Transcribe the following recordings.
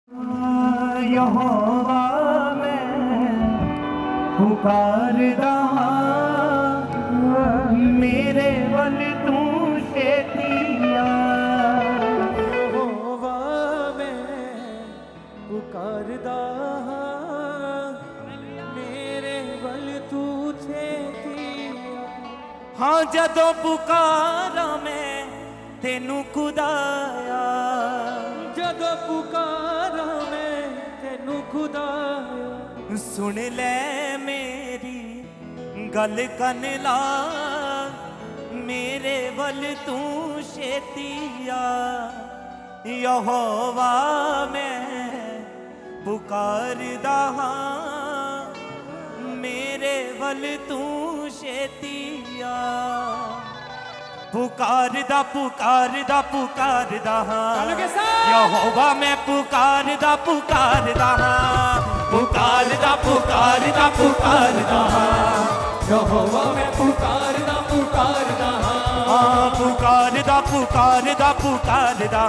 यहोवा मैं पुकारदा मेरे वल तू छेतिया। यहोवा मैं पुकारदा मेरे वल तू छेतिया। हाँ जदों पुकारा मैं तेनू खुदाया, जदों पुकारा मैं तेनू खुदाया। सुन ले मेरी गल कन ला मेरे वल तू छेतिया। यहोवा मैं पुकारदा मेरे वल तू छेतिया। पुकारदा पुकारदा पुकारदा यहोवा मैं पुकारदा पुकारदा पुकारदा पुकारदा पुकारदा यहोवा मैं पुकारदा पुकारदा पुकारदा पुकारदा पुकारदा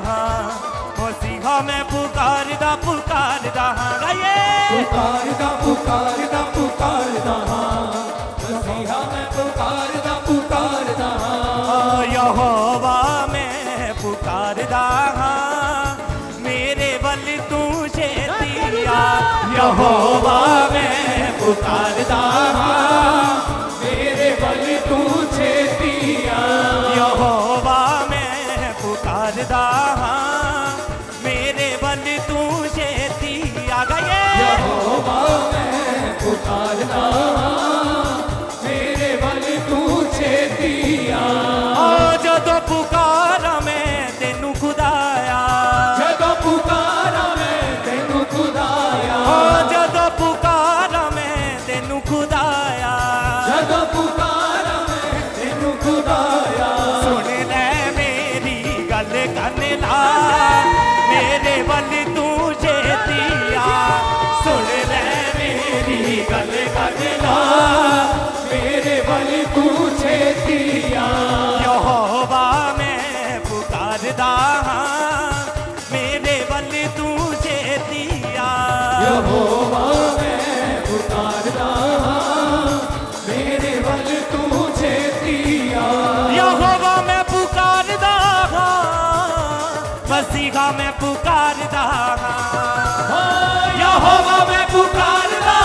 मसीहा मैं पुकारदा पुकारदा गाइए पुकारदा पुकारदा पुकारदा मसीहा मैं पुकारदा पुकारदा। यहोवा मैं पुकारदा मेरे वल तू छेतिया। यहोवा मैं पुकारदा मेरे वल तू छेतिया। यहोवा मैं पुकारदा मेरे वल तू छेतिया। गाइए यहोवा मैं पुकारदा मेरे वल तू छेतिया। जदों पुकारा मैं तेनू खुदाया, जदों पुकारा मैं तेनू खुदाया। जदों पुकारा मैं तेनू खुदाया। जदों पुकारा मैं तेनू खुदाया। सुन ले मेरी गल कन ला मेरे वल तू छेतिया। सुन ले मेरी गल कन ला मेरे वल तू छेतिया। यहोवा मैं पुकारदा मेरे वल तू छेतिया। यहोवा मैं पुकारदा मेरे वल तू छेतिया। यहोवा मैं पुकारदा मसीहा मैं पुकारदा। यहोवा मैं पुकारदा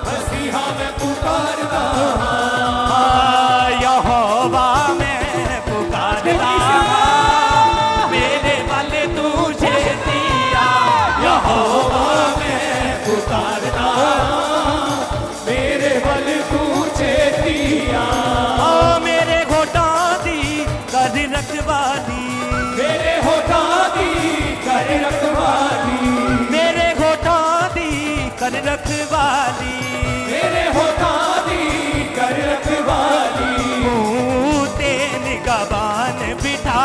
मसीहा मैं पुकारदा। यहोवा मैं पुकारदा मेरे वल तू छेतिया। यहोवा मैं पुकारदा मेरे वल तू छेतिया। मेरे घोटां दी कर रखवाली, मेरे होठां दी कर रखवाली। मेरे घोटां दी कर रखवाली। मेरे होठां दी कर रखवाली। मुँह ते निगहबान बिठा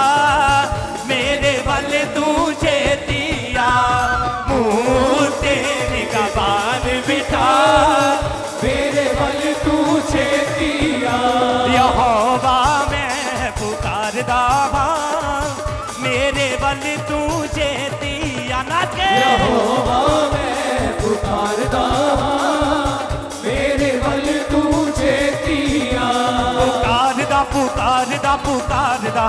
मेरे वल तू छेतिया। मुँह ते निगहबान बिठा मेरे वल तू छेतिया। यहोवा मैं पुकारदा मेरे वल तू छेतिया। नाच के यहोवा मैं पुकारदा मेरे वल तू छेतिया। पुकारदा पुकारदा पुकारदा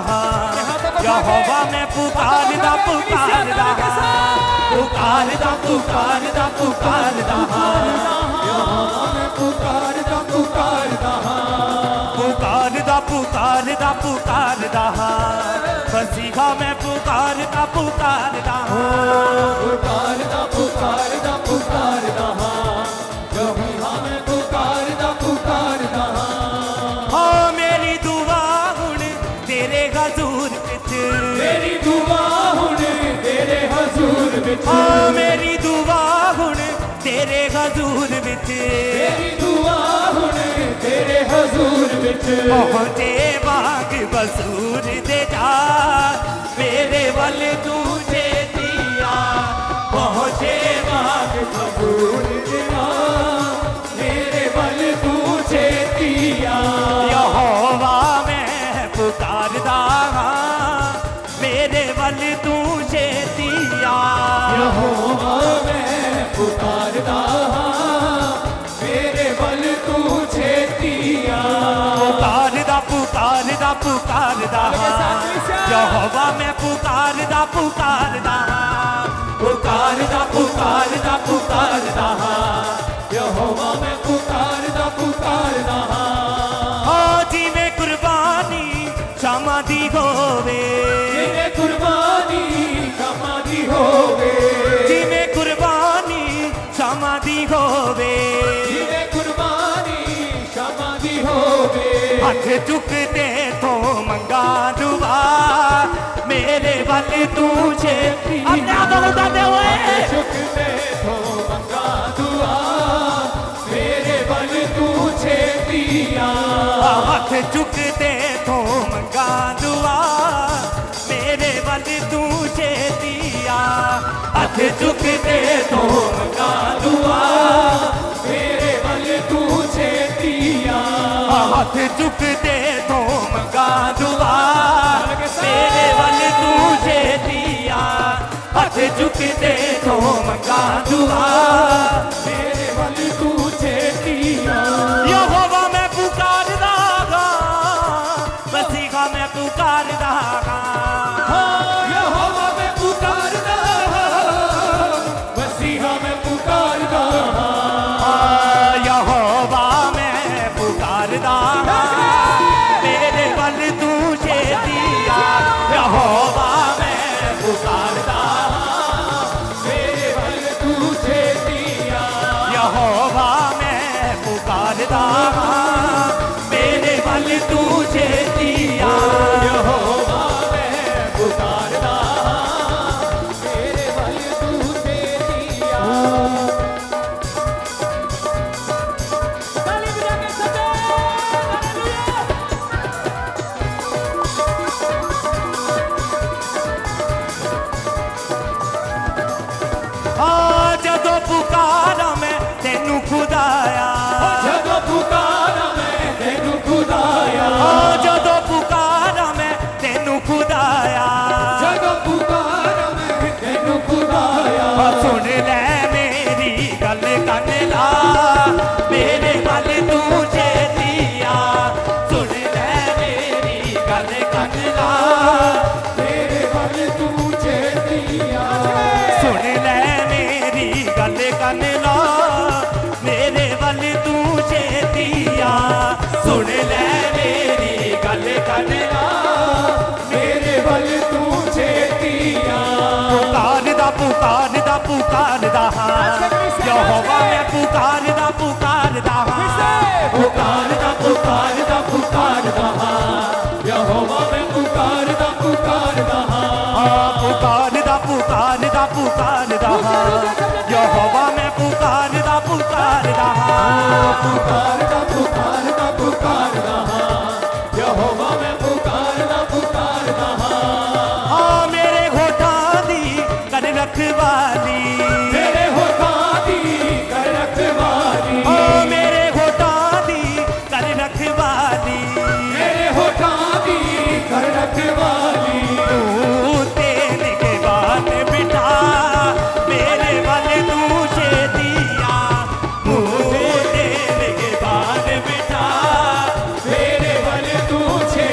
यहोवा मैं पुकारदा पुकारदा पुकारदा पुकारदा पुकारदा यहोवा मैं पुकारदा पुकारदा पुकारदा पुकारदा पुकारदा मसीहा मैं पुकारदा पुकारदा पुकारदा पुकारदा पुकारदा यहोवा मैं पुकारदा पुकारदा। हाँ मेरी दुआ हुण तेरे हजूर विच, मेरी दुआ हुण तेरे हजूर विच। हाँ मेरी दुआ हुण तेरे हजूर विच। मेरी दुआ हुण तेरे हजूर विच। पहुँचे बाग बसूर दे जा मेरे वल तू छेतिया। पहुँचे बाग बसूर दे जा मेरे वल तू छेतिया। यहोवा मैं पुकारदा मेरे वल वल तू छेतिया यहोवा मैं पुकारदा हां मेरे वल तू छेतिया पुकारदा पुकारदा पुकारदा यहोवा मैं पुकारदा पुकारदा पुकारदा पुकारदा पुकारदा यहोवा मैं पुकारदा पुकारदा ओ जिवें कुर्बानी क्षमा दी होवे जिवें कुर्बानी क्षमा दी होवे जिवें कुर्बानी क्षमा दी होवे जिवें कुर्बानी क्षमा दी होवे हथ चुकते तो मंगा दुआ मेरे वल तू छेती अपने आप को उठाते हुए चुकते तो मंगा दुआ मेरे वल तू छेतिया हथ चुकते तो मंगा दुआ मेरे वल तू छेतिया हथ चुकते तो मंगा दुआ मेरे वल तू छेतिया हाथ चुकते तो मंगा दुआ मेरे वल तू छेतिया हाथ चुकते तो मंगा दुआ मेरे वल तू छेतिया यहोवा मैं पुकारदा हां मसीहा मैं पुकारदा हां यहोवा मैं पुकारदा मसीहा मैं पुकारदा यहोवा मैं पुकारदा मेरे वल तू छेतिया यहोवा मैं पुकारदा मेरे वल तू छेतिया यहोवा मैं पुकारदा मेरे वल तू छेतिया यहोवा मैं पुकारदा मेरे वल तू छेतिया ताली बजा के सजे जदों पुकारा मैं तेनू खुदाया ਜਦੋਂ ਪੁਕਾਰਾ ਮੈਂ ਤੈਨੂੰ ਖੁਦਾਇਆ जदों पुकारा मैं तेनू खुदाया ਜਦੋਂ ਪੁਕਾਰਾ ਮੈਂ ਤੈਨੂੰ ਖੁਦਾਇਆ सुन ले मेरी गल कन ला मेरे वल तू छेतिया सुन ले मेरी गल कन ला ਤੇਰੇ ਵੱਲ ਤੂੰ ਛੇਤੀਆ सुन ले मेरी गल कन ला मेरे वल तू छेतिया सुन ले मेरी गल कन ला ਮੇਰੇ ਵੱਲ ਤੂੰ ਛੇਤੀਆ पुकारदा पुकारदा पुकारदा यहोवा मैं पुकारदा पुकारदा ਪੁਕਾਰਦਾ ਪੁਕਾਰਦਾ ਪੁਕਾਰਦਾ ਯਹੋਵਾ ਮੈਂ ਪੁਕਾਰਦਾ ਪੁਕਾਰਦਾ पुकारदा पुकारदा पुकारदा यहोवा मैं पुकारदा पुकारदा ਪੁਕਾਰਦਾ ਪੁਕਾਰਦਾ ਪੁਕਾਰਦਾ ਯਹੋਵਾ ਮੈਂ ਪੁਕਾਰਦਾ ਪੁਕਾਰਦਾ मेरे होठां दी कर रखवाली ਮੇਰੇ ਹੋਠਾਂ ਦੀ ਕਰ ਰਖਵਾਲੀ मेरे होठां दी कर रखवाली ਮੇਰੇ ਹੋਠਾਂ ਦੀ ਕਰ ਰਖਵਾਲੀ तू तेन के बात बिठा मेरे वल तू छेतिया तू तेन के बात बिठा ਮੇਰੇ ਵੱਲ ਤੂੰ ਛੇ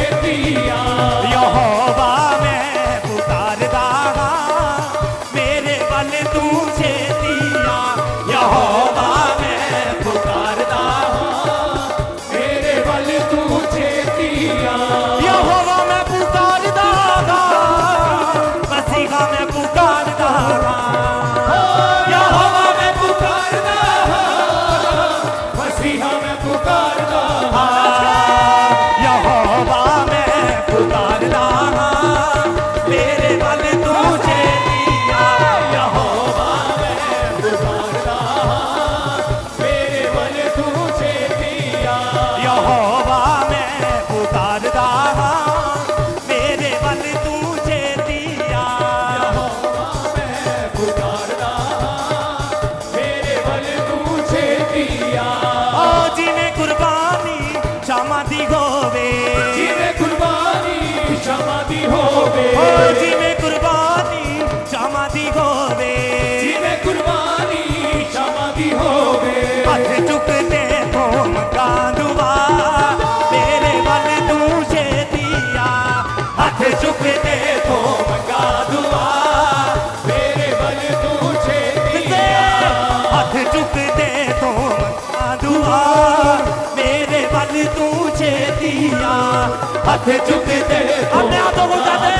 माथे चुकते अपने हाथों को उठाते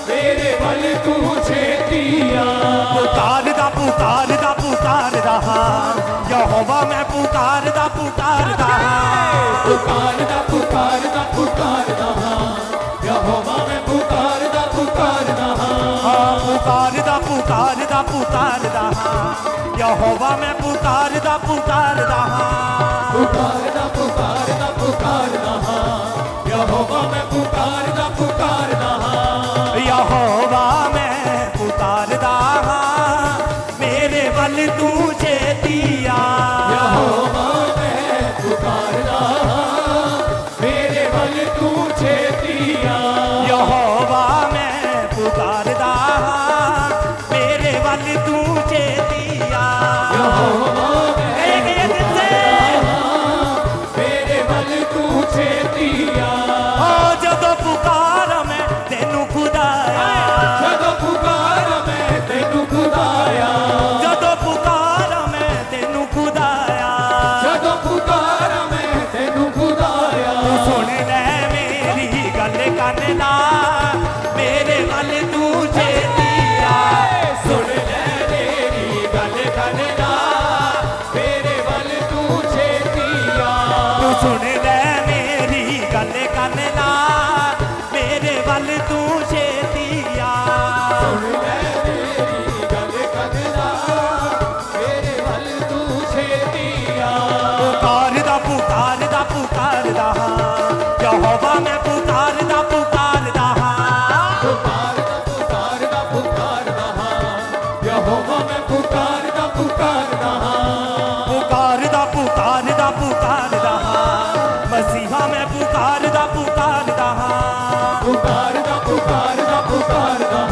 मेरे वल तू छेतिया पुकारदा पुकारदा पुकारदा यहोवा मैं पुकारदा पुकारदा पुकारदा पुकारदा पुकारदा यहोवा मैं पुकारदा पुकारदा पुकारदा पुकारदा पुकारदा यहोवा मैं पुकारदा पुकारदा पुकारदा पुकारदा पुकारदा यहोवा मैं पुकारदा पुकारदा यहोवा मैं पुकारदा मेरे वल तू छेतिया यहोवा मैं पुकारदा मेरे वल तू छेतिया यहोवा मैं पुकारदा मेरे वल तू छेतिया यहोवा गए गए दिन से मेरे वल तू छेतिया ਜਦੋਂ ਪੁਕਾਰ ਮੈਂ ਤੈਨੂੰ ਖੁਦਾਇਆ ਜਦੋਂ ਪੁਕਾਰ ਮੈਂ ਤੈਨੂੰ ਖੁਦਾਇਆ ਜਦੋਂ ਪੁਕਾਰ ਮੈਂ ਤੈਨੂੰ ਖੁਦਾਇਆ ਜਦੋਂ ਪੁਕਾਰ ਮੈਂ ਤੈਨੂੰ ਖੁਦਾਇਆ ਤੂੰ ਸੁਣ ਲੈ ਮੇਰੀ ਗੱਲ ਕੰਨ ਲਾ ਮੇਰੇ ਵੱਲ ਤੂੰ ਛੇਤੀਆ ਸੁਣ ਲੈ ਮੇਰੀ ਗੱਲ ਕੰਨ ਲਾ ਮੇਰੇ ਵੱਲ ਤੂੰ ਛੇਤੀਆ ਤੂੰ ਸੁਣ ਲੈ ਮੇਰੀ ਗੱਲ ਕੰਨ ਲਾ ਮੇਰੇ ਵੱਲ ਤੂੰ ਛੇਤੀਆ ਸੁਣ ਲੈ ਮੇਰੀ ਗੱਲ ਕੰਨ ਲਾ ਮੇਰੇ ਵੱਲ ਤੂੰ ਛੇਤੀਆ ਪੁਕਾਰਦਾ ਪੁਕਾਰਦਾ ਪੁਕਾਰਦਾ ਯਹੋਵਾ ਮੈਂ ਪੁਕਾਰਦਾ ਪੁਕਾਰਦਾ ਪੁਕਾਰਦਾ ਪੁਕਾਰਦਾ ਪੁਕਾਰਦਾ ਯਹੋਵਾ ਮੈਂ ਪੁਕਾਰਦਾ ਪੁਕਾਰਦਾ ਪੁਕਾਰਦਾ ਪੁਕਾਰਦਾ ਪੁਕਾਰਦਾ ਮਸੀਹਾ ਮੈਂ ਪੁਕਾਰਦਾ ਪੁਕਾਰਦਾ ਪੁਕਾਰਦਾ ਪੁਕਾਰਦਾ ਪੁਕਾਰਦਾ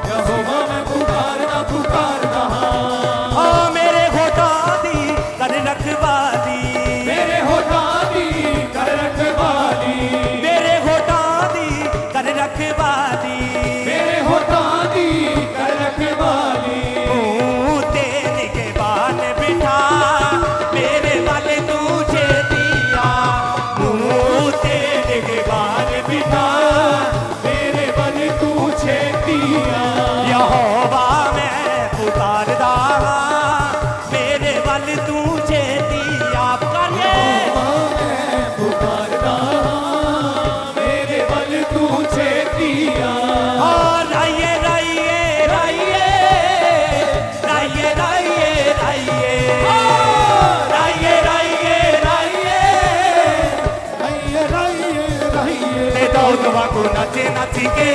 ਯਹੋਵਾ ਮੈਂ ਪੁਕਾਰਦਾ ਪੁਕਾਰਦਾ ਆ ਮੇਰੇ ਹੋਠਾਂ ਦੀ ਕਰ ਰਖਵਾਲੀ ਮੇਰੇ ਹੋਠਾਂ ਦੀ ਕਰ ਰਖਵਾਲੀ ਮੇਰੇ ਹੋਠਾਂ ਦੀ ਕਰ ਰਖਵਾਲੀ ਮੇਰੇ ਹੋਠਾਂ ਦੀ ਕਰ ਰਖਵਾਲੀ ਮੂੰਹ ਤੇ ਨਿਗਹਿਬਾਨ ਬਿਠਾ ਮੇਰੇ ਵੱਲ ਤੂੰ ਛੇਤੀਆ ਮੂੰਹ ਤੇ ਨਿਗਹਿਬਾਨ ਬਿਠਾ ਮੇਰੇ ਵੱਲ ਤੂੰ ਛੇਤੀਆ ਯਹੋਵਾ ਮੈਂ ਪੁਕਾਰਦਾ ਮੇਰੇ ਵੱਲ ਤੂੰ ਛੇਤੀਆ ਕਰੇ ਮੈਂ ਪੁਕਾਰਦਾ ਮੇਰੇ ਵੱਲ ਤੂੰ ਛੇਤੀਆ ਰਾਈਏ ਰਾਈਏ ਰਾਈਏ ਰਾਈਏ ਰਾਈਏ ਰਾਈਏ ਰਾਈਏ ਰਾਈਏ ਰਾਈਏ ਰਾਈਏ ਰਾਈਏ ਰਾਈਏ ਤੇ ਦੌਦ ਵਾਂਗੂ ਨੱਚੇ ਨੱਚ ਕੇ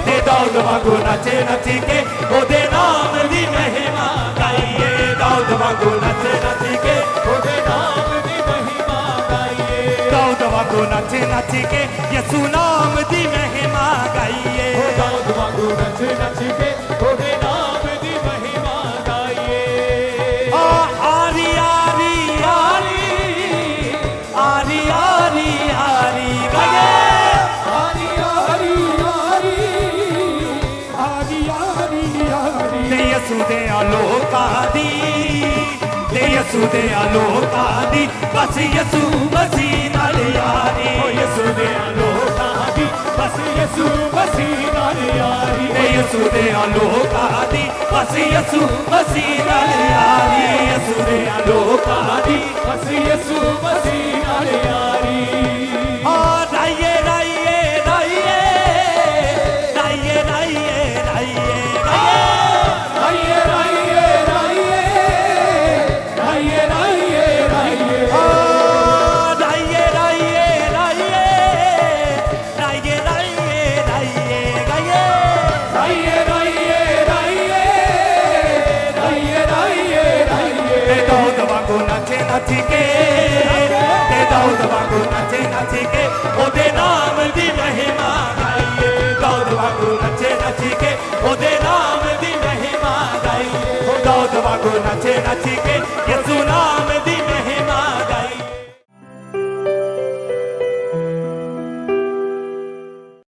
ਤੇ ਦੌਦ ਵਾਂਗੂ ਨੱਚੇ ਨੱਚ ਕੇ ਉਹਦੇ ਨਾਮ ਦੀ ਮਹਿਮਾ ਗਾਈਏ ਦੌਦ ਵਾਂਗੂ ਨੱਚੇ ਨੱਚ ਕੇ ਉਹਦੇ ਨਾਮ ਦੀ ਮਹਿਮਾ ਗਾਈਏ ਦੌਦ ਵਾਂਗੂ ਨੱਚੇ ਨੱਚ ਕੇ ਯਿਸੂ ਨਾਮ ਦੀ ਮਹਿਮਾ ਗਾਈਏ ਉਹ ਦਾਊਦ ਵਾਂਗੂ ਨੱਚ ਨੱਚ ਕੇ ਉਹਦੇ ਨਾਮ ਦੀ ਮਹਿਮਾ ਗਾਈਏ ਆਰੀ ਆਰੀ ਆਰੀ ਆਰੀ ਆਰੀ ਆਰੀ ਗਾਈਏ ਆਰੀ ਆਰੀ ਆਰੀ ਆਰੀ ਆਰੀ ਆਰੀ ਤੇ ਯਿਸੂ ਦੇ ਲੋਕਾਂ ਦੀ ਤੇ ਯਿਸੂ ਦੇ ਲੋਕਾਂ ਦੀ ਬਸ ਯਿਸੂ ਮਸੀਹ ਨਾਲ ਯਾਰੀ ਓ ਯਿਸੂ ਦੇ ਲੋਕਾਂ ਦੀ ਬਸ ਯਿਸੂ ਮਸੀਹ ਨਾਲ ਯਾਰੀ ਤੇ ਯਿਸੂ ਦੇ ਲੋਕਾਂ ਦੀ ਬਸ ਯਿਸੂ ਮਸੀਹ ਨਾਲ ਯਾਰੀ ਯਿਸੂ ਦੇ ਲੋਕਾਂ ਦੀ ਬਸ ਯਿਸੂ ਮਸੀਹ ਨਾਲ ਯਾਰੀ ਰਾਈਏ ਰਾਈਏ ਰਾਈਏ ਰਾਈਏ ਰਾਈਏ ਰਾਈਏ ਰਾਈਏ ਰਾਈਏ ਰਾਈਏ ਰਾਈਏ ਰਾਈਏ ਰਾਈਏ ਰਾਈਏ ਰਾਈਏ ਰਾਈਏ ਰਾਈਏ ਰਾਈਏ ਰਾਈਏ ਗਾਈਏ ਰਾਈਏ ਰਾਈਏ ਰਾਈਏ ਰਾਈਏ ਰਾਈਏ ਰਾਈਏ ਤੇ ਦੌਦ ਵਾਂਗੂ ਨੱਚੇ ਨੱਚ ਕੇ ਤੇ ਦੌਦ ਵਾਂਗੂ ਨੱਚੇ ਨੱਚ ਕੇ ਉਹਦੇ ਨਾਮ ਦੀ ਮਹਿਮਾ ਗਾਈਏ ਦੌਦ ਵਾਂਗੂ ਨੱਚੇ ਨੱਚ ਕੇ ਉਹਦੇ ਨਾਮ ਦੀ ਮਹਿਮਾ ਗਾਈਏ ਦੌਦ ਵਾਂਗੂ ਨੱਚੇ ਨੱਚ ਕੇ